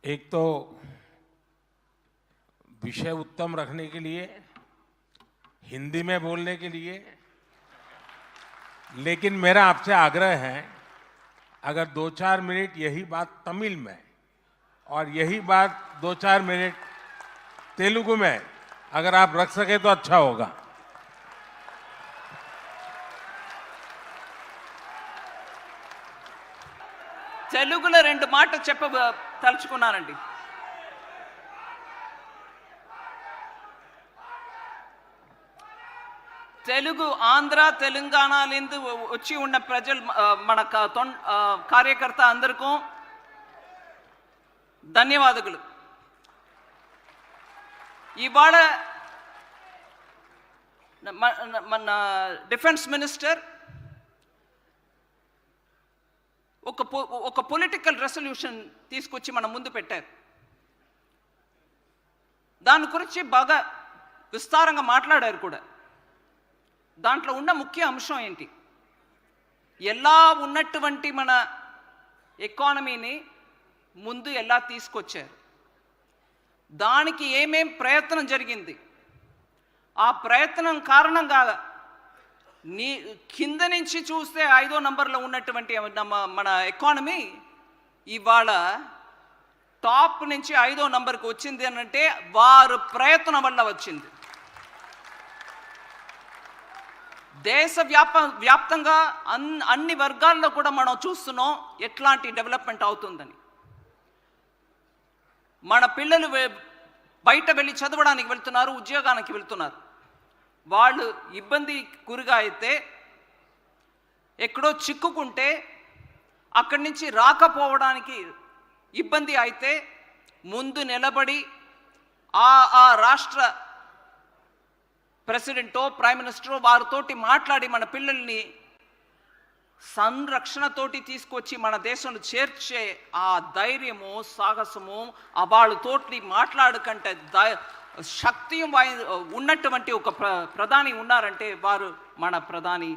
एक तो विषय उत्तम रखने के लिए, हिंदी में बोलने के लिए, लेकिन मेरा आपसे आग्रह है, अगर 2-4 मिनट यही बात तमिल में और यही बात 2-4 मिनट तेलुगु में अगर आप रख सके तो अच्छा होगा। తెలుగులో రెండు మాటలు తలుచుకున్నానండి. తెలుగు ఆంధ్ర తెలంగాణలిందు వచ్చి ఉన్న ప్రజలు మన కార్యకర్త అందరికీ ధన్యవాదాలు. ఇవాళ మన డిఫెన్స్ మినిస్టర్ ఒక పొలిటికల్ రెసల్యూషన్ తీసుకొచ్చి మన ముందు పెట్టారు. దాని గురించి బాగా విస్తారంగా మాట్లాడారు కూడా. దాంట్లో ఉన్న ముఖ్య అంశం ఏంటి, ఎలా ఉన్నటువంటి మన ఎకానమీని ముందు ఎలా తీసుకొచ్చారు, దానికి ఏమేం ప్రయత్నం జరిగింది, ఆ ప్రయత్నం కారణంగా కింద నుంచి చూస్తే 5వ నంబర్లో ఉన్నటువంటి మన ఎకానమీ ఇవాళ టాప్ నుంచి 5వ నంబర్కి వచ్చింది అని అంటే వారు ప్రయత్నం వల్ల వచ్చింది. దేశ వ్యాప్తంగా అన్ని వర్గాల్లో కూడా మనం చూస్తున్నాం ఎట్లాంటి డెవలప్మెంట్ అవుతుందని. మన పిల్లలు బయట వెళ్ళి చదవడానికి వెళ్తున్నారు, ఉద్యోగానికి వెళ్తున్నారు. వాళ్ళు ఇబ్బంది గురిగా అయితే, ఎక్కడో చిక్కుకుంటే, అక్కడి నుంచి రాకపోవడానికి ఇబ్బంది అయితే ముందు నిలబడి ఆ రాష్ట్ర ప్రెసిడెంటో ప్రైమ్ మినిస్టరో వారితోటి మాట్లాడి మన పిల్లల్ని సంరక్షణతోటి తీసుకొచ్చి మన దేశంలో చేర్చే ఆ ధైర్యము సాహసము వాళ్ళతోటి మాట్లాడకంటే శక్తి ఉన్నటువంటి ఒక ప్రధాని ఉన్నారంటే వారు మన ప్రధాని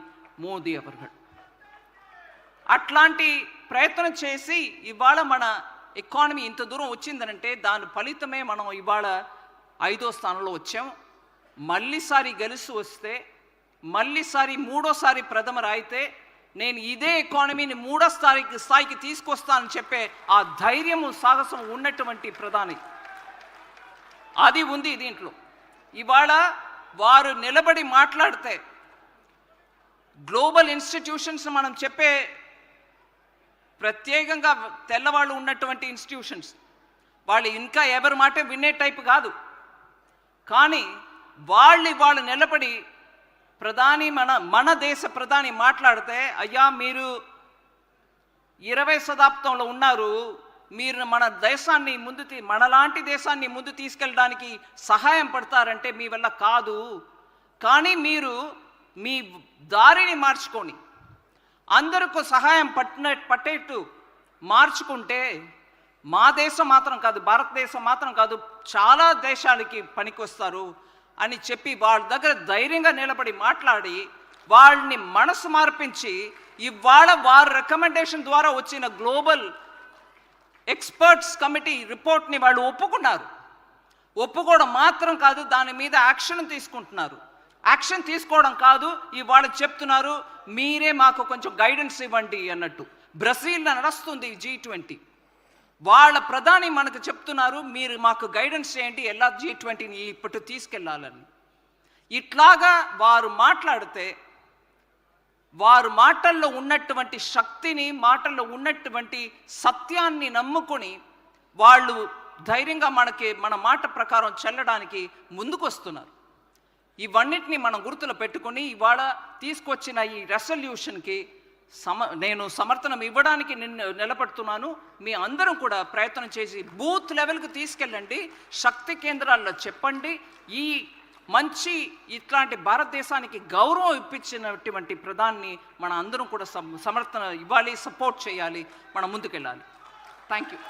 మోదీ అవர்கள். అట్లాంటి ప్రయత్నం చేసి ఇవాళ మన ఎకానమీ ఇంత దూరం వచ్చిందనంటే దాని ఫలితమే మనం ఇవాళ 5వ స్థానంలో వచ్చాం. మళ్ళీసారి గెలిచి వస్తే, మళ్ళీసారి 3వసారి ప్రథమర్ అయితే నేను ఇదే ఎకానమీని 3వ స్థాయికి తీసుకొస్తానని చెప్పే ఆ ధైర్యము సాహసం ఉన్నటువంటి ప్రధాని అది ఉంది దీంట్లో. ఇవాళ వారు నిలబడి మాట్లాడితే గ్లోబల్ ఇన్స్టిట్యూషన్స్ మనం చెప్పే ప్రత్యేకంగా తెల్లవాళ్ళు ఉన్నటువంటి ఇన్స్టిట్యూషన్స్ వాళ్ళు ఇంకా ఎవరి మాట వినే టైప్ కాదు. కానీ వాళ్ళు నిలబడి ప్రధాని మన దేశ ప్రధాని మాట్లాడితే, అయ్యా మీరు 20వ శతాబ్దంలో ఉన్నారు, మీరు మన దేశాన్ని మనలాంటి దేశాన్ని ముందు తీసుకెళ్ళడానికి సహాయం పడతారంటే మీ వల్ల కాదు, కానీ మీరు మీ దారిని మార్చుకొని అందరికీ సహాయం పట్టేట్టు మార్చుకుంటే మా దేశం మాత్రం కాదు, భారతదేశం మాత్రం కాదు, చాలా దేశాలకి పనికొస్తారు అని చెప్పి వాళ్ళ దగ్గర ధైర్యంగా నిలబడి మాట్లాడి వాళ్ళని మనసు మార్పించి ఇవాళ వారి రికమెండేషన్ ద్వారా వచ్చిన గ్లోబల్ ఎక్స్పర్ట్స్ కమిటీ రిపోర్ట్ని వాళ్ళు ఒప్పుకున్నారు. ఒప్పుకోవడం మాత్రం కాదు, దాని మీద యాక్షన్ తీసుకుంటున్నారు. యాక్షన్ తీసుకోవడం కాదు, ఇవాళ చెప్తున్నారు మీరే మాకు కొంచెం గైడెన్స్ ఇవ్వండి అన్నట్టు. బ్రెజిల్లో నడుస్తుంది G20, వాళ్ళ ప్రధాని మనకు చెప్తున్నారు మీరు మాకు గైడెన్స్ చేయండి ఎలా G20ని ఇప్పుడు తీసుకెళ్ళాలని. ఇట్లాగా వారు మాట్లాడితే వారు మాటల్లో ఉన్నటువంటి శక్తిని, మాటల్లో ఉన్నటువంటి సత్యాన్ని నమ్ముకొని వాళ్ళు ధైర్యంగా మన మాట ప్రకారం చెల్లడానికి ముందుకు వస్తున్నారు. ఇవన్నిటిని మనం గుర్తులో పెట్టుకొని ఇవాళ తీసుకొచ్చిన ఈ రెసల్యూషన్కి నేను సమర్థనం ఇవ్వడానికి నిలబడుతున్నాను. మీ అందరం కూడా ప్రయత్నం చేసి బూత్ లెవెల్కి తీసుకెళ్ళండి, శక్తి కేంద్రాల్లో చెప్పండి. ఈ మంచి ఇట్లాంటి భారతదేశానికి గౌరవం ఇప్పించినటువంటి ప్రధాని మన అందరం కూడా సమర్థన ఇవ్వాలి, సపోర్ట్ చేయాలి, మనం ముందుకెళ్ళాలి. Thank you.